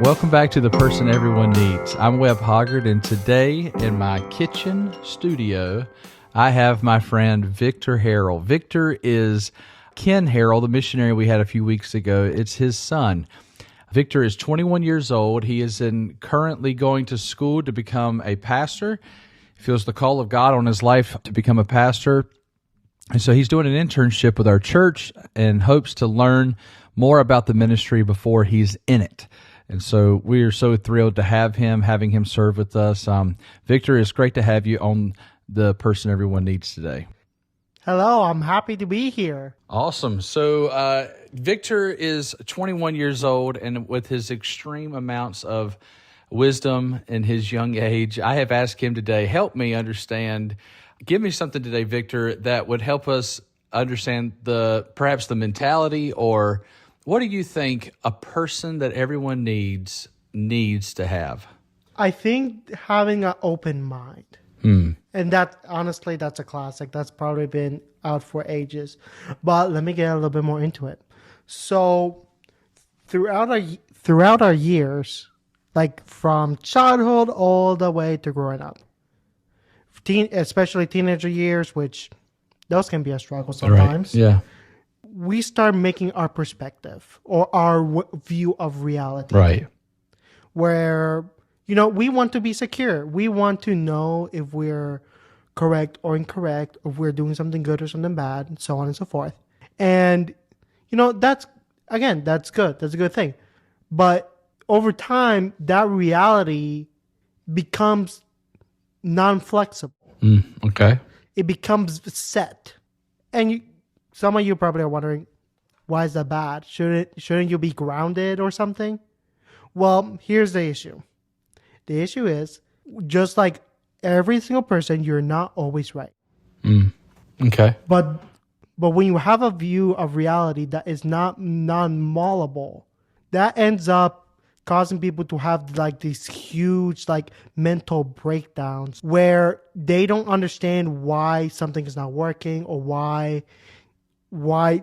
welcome back to The Person Everyone Needs. I'm Webb Hoggard, and today in my kitchen studio, I have my friend Victor Harrell. Victor is Ken Harrell, the missionary we had a few weeks ago. It's his son. Victor is 21 years old. He is currently going to school to become a pastor. He feels the call of God on his life to become a pastor. And so he's doing an internship with our church and hopes to learn more about the ministry before he's in it. And so we are so thrilled to having him serve with us. Victor, it's great to have you on The Person Everyone Needs today. Hello, I'm happy to be here. Awesome. So Victor is 21 years old, and with his extreme amounts of wisdom in his young age, I have asked him today, help me understand, give me something today, Victor, that would help us understand perhaps the mentality, or what do you think a person that everyone needs to have? I think having an open mind. And that's a classic. That's probably been out for ages. But let me get a little bit more into it. So throughout our years, like from childhood all the way to growing up, especially teenager years, which those can be a struggle sometimes. Right. Yeah. We start making our perspective or our view of reality. Right. Where, we want to be secure. We want to know if we're correct or incorrect, if we're doing something good or something bad, and so on and so forth. And, that's good. That's a good thing. But over time, that reality becomes non-flexible. Okay. It becomes set. And some of you probably are wondering, why is that bad? Shouldn't you be grounded or something? Well, here's the issue. The issue is, just like every single person, you're not always right. Okay. But when you have a view of reality that is not non-malleable, that ends up causing people to have like these huge mental breakdowns where they don't understand why something is not working or why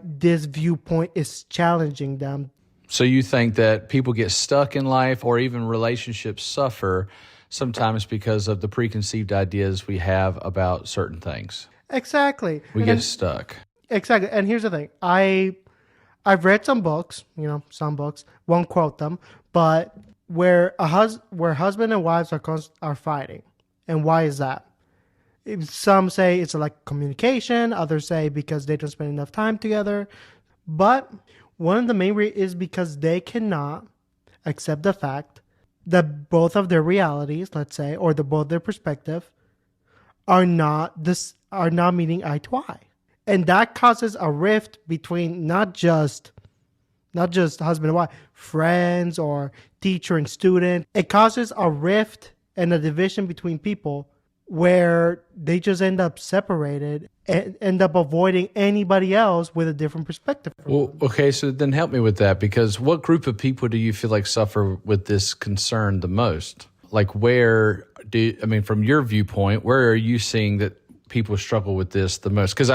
this viewpoint is challenging them. So you think that people get stuck in life, or even relationships suffer sometimes because of the preconceived ideas we have about certain things? Exactly. We get stuck. Exactly. And here's the thing. I've read some books, won't quote them, but where husband and wives are fighting. And why is that? Some say it's like communication. Others say because they don't spend enough time together. But one of the main reasons is because they cannot accept the fact that both of their realities, let's say, or both their perspective, are not meeting eye to eye, and that causes a rift between not just husband and wife, friends, or teacher and student. It causes a rift and a division between people where they just end up separated and end up avoiding anybody else with a different perspective. Well, okay, so then help me with that, because what group of people do you feel like suffer with this concern the most? Like from your viewpoint, where are you seeing that people struggle with this the most? Because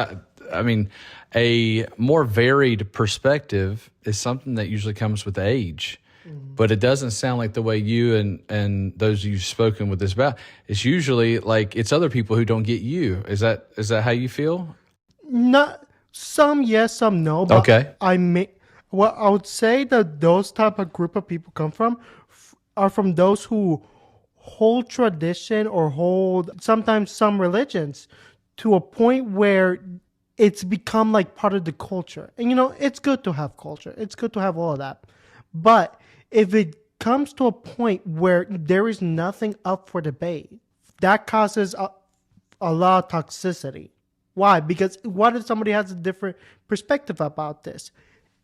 a more varied perspective is something that usually comes with age. But it doesn't sound like the way you and those you've spoken with this about. It's usually like it's other people who don't get you. Is that how you feel? Not some yes, some no. But okay. I would say that those type of group of people are from those who hold tradition or hold sometimes some religions to a point where it's become like part of the culture. And it's good to have culture. It's good to have all of that. But if it comes to a point where there is nothing up for debate, that causes a lot of toxicity. Why? Because what if somebody has a different perspective about this?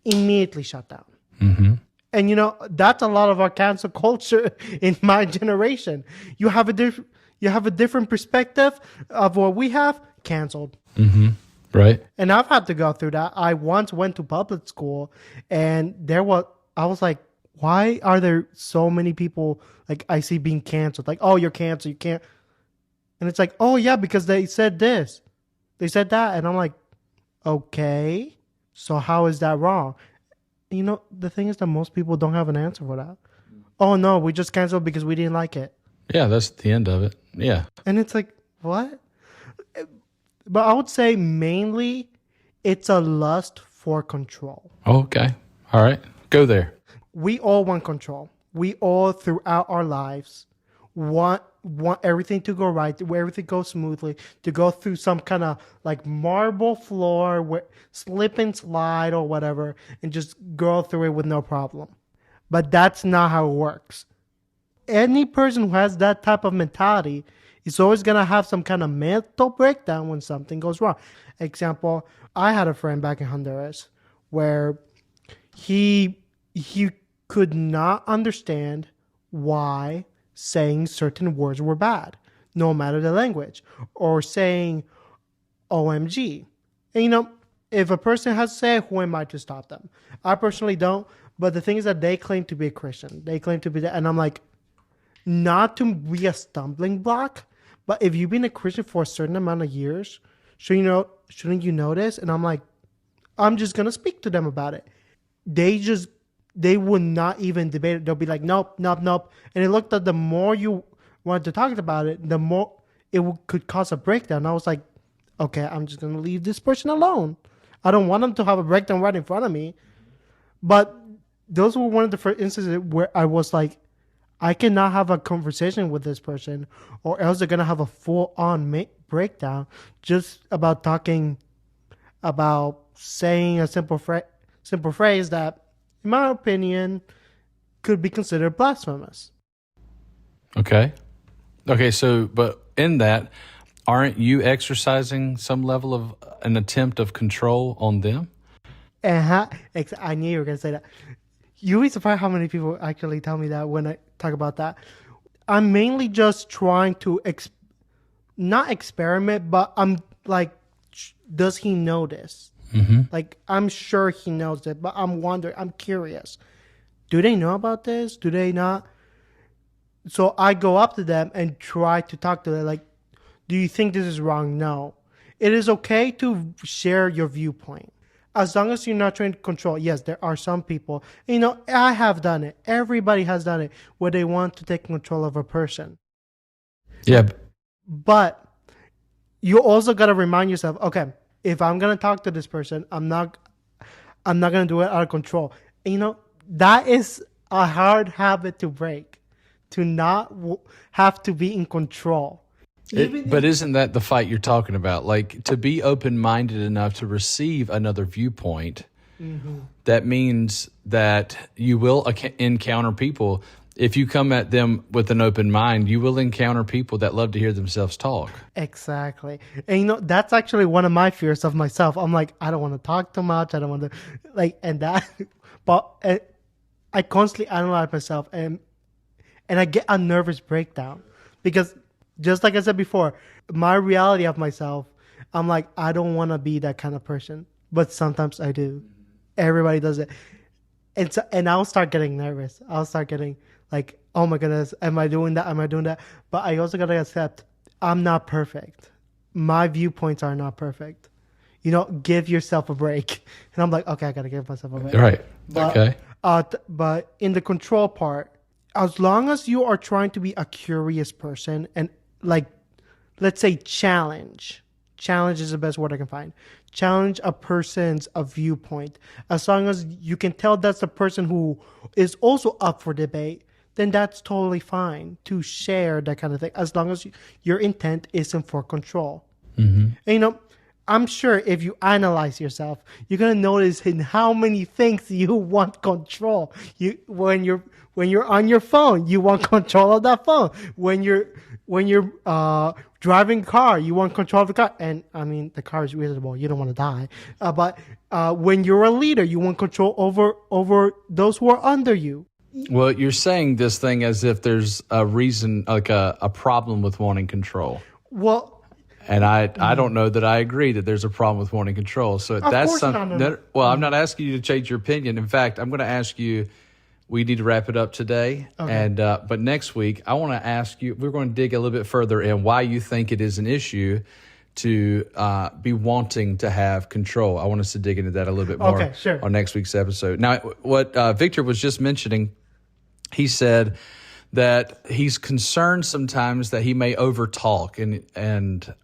Immediately shut down. Mm-hmm. And that's a lot of our cancel culture in my generation. You have a different perspective of what we have, canceled. Mm-hmm. Right. And I've had to go through that. I once went to public school, and I was like, why are there so many people like I see being canceled? Like, oh, you're canceled, you can't. And it's like, oh yeah, because they said this, they said that, and I'm like, okay, so how is that wrong? The thing is that most people don't have an answer for that. oh no, we just canceled because we didn't like it. Yeah, that's the end of it. Yeah. And it's like, what? But I would say mainly it's a lust for control. Okay. All right. Go there. We all want control. We all throughout our lives want everything to go right, where everything goes smoothly, to go through some kind of like marble floor where slip and slide or whatever and just go through it with no problem. But that's not how it works. Any person who has that type of mentality is always going to have some kind of mental breakdown when something goes wrong. Example, I had a friend back in Honduras where he could not understand why saying certain words were bad, no matter the language, or saying OMG. And if a person has to say it, who am I to stop them? I personally don't, but the thing is that they claim to be a Christian. They claim to be that, and I'm like, not to be a stumbling block, but if you've been a Christian for a certain amount of years, shouldn't you know this? And I'm like, I'm just going to speak to them about it. They would not even debate it. They'll be like, nope, nope, nope. And it looked like the more you wanted to talk about it, the more it could cause a breakdown. I was like, okay, I'm just going to leave this person alone. I don't want them to have a breakdown right in front of me. But those were one of the first instances where I was like, I cannot have a conversation with this person or else they're going to have a full-on breakdown just about talking about saying a simple phrase that, in my opinion, could be considered blasphemous. Okay. So, but in that, aren't you exercising some level of an attempt of control on them? I knew you were going to say that. You'll be surprised how many people actually tell me that when I talk about that. I'm mainly just trying to not experiment, but I'm like, does he know this? Mm-hmm. Like, I'm sure he knows it, but I'm wondering, I'm curious. Do they know about this? Do they not? So I go up to them and try to talk to them. Like, do you think this is wrong? No. It is okay to share your viewpoint. As long as you're not trying to control. Yes, there are some people. I have done it. Everybody has done it where they want to take control of a person. Yeah. But you also got to remind yourself, okay, if I'm going to talk to this person, I'm not going to do it out of control. That is a hard habit to break, to not have to be in control. But isn't that the fight you're talking about? Like, to be open-minded enough to receive another viewpoint, that means that you will encounter people. If you come at them with an open mind, you will encounter people that love to hear themselves talk. Exactly. And that's actually one of my fears of myself. I'm like, I don't want to talk too much. I don't want to, but I constantly analyze myself and I get a nervous breakdown because just like I said before, my reality of myself, I'm like, I don't want to be that kind of person, but sometimes I do. Everybody does it. And I'll start getting nervous. I'll start getting like, oh my goodness, am I doing that? Am I doing that? But I also got to accept I'm not perfect. My viewpoints are not perfect. Give yourself a break. And I'm like, okay, I got to give myself a break. Right. Okay. But in the control part, as long as you are trying to be a curious person and like, let's say challenge is the best word I can find. Challenge a person's viewpoint. As long as you can tell that's the person who is also up for debate, then that's totally fine to share that kind of thing. As long as your intent isn't for control. Mm-hmm. And, I'm sure if you analyze yourself, you're gonna notice in how many things you want control. When you're on your phone, you want control of that phone. When you're driving a car, you want control of the car. And I mean, the car is reasonable. You don't want to die. But when you're a leader, you want control over those who are under you. Well, you're saying this thing as if there's a reason, like a problem with wanting control. Well. And I don't know that I agree that there's a problem with wanting control. So that's something. Well, I'm not asking you to change your opinion. In fact, I'm going to ask you. We need to wrap it up today, okay. And but next week I want to ask you. We're going to dig a little bit further in why you think it is an issue to be wanting to have control. I want us to dig into that a little bit more on next week's episode. Now, what Victor was just mentioning he said that he's concerned sometimes that he may overtalk. And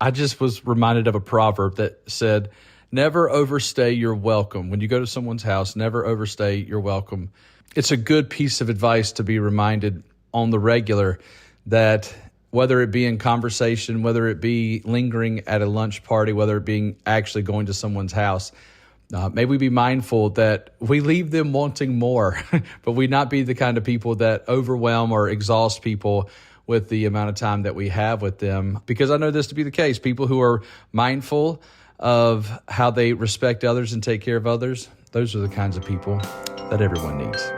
I just was reminded of a proverb that said, never overstay your welcome. When you go to someone's house, never overstay your welcome. It's a good piece of advice to be reminded on the regular that whether it be in conversation, whether it be lingering at a lunch party, whether it being actually going to someone's house, may we be mindful that we leave them wanting more, but we not be the kind of people that overwhelm or exhaust people with the amount of time that we have with them. Because I know this to be the case. People who are mindful of how they respect others and take care of others, those are the kinds of people that everyone needs.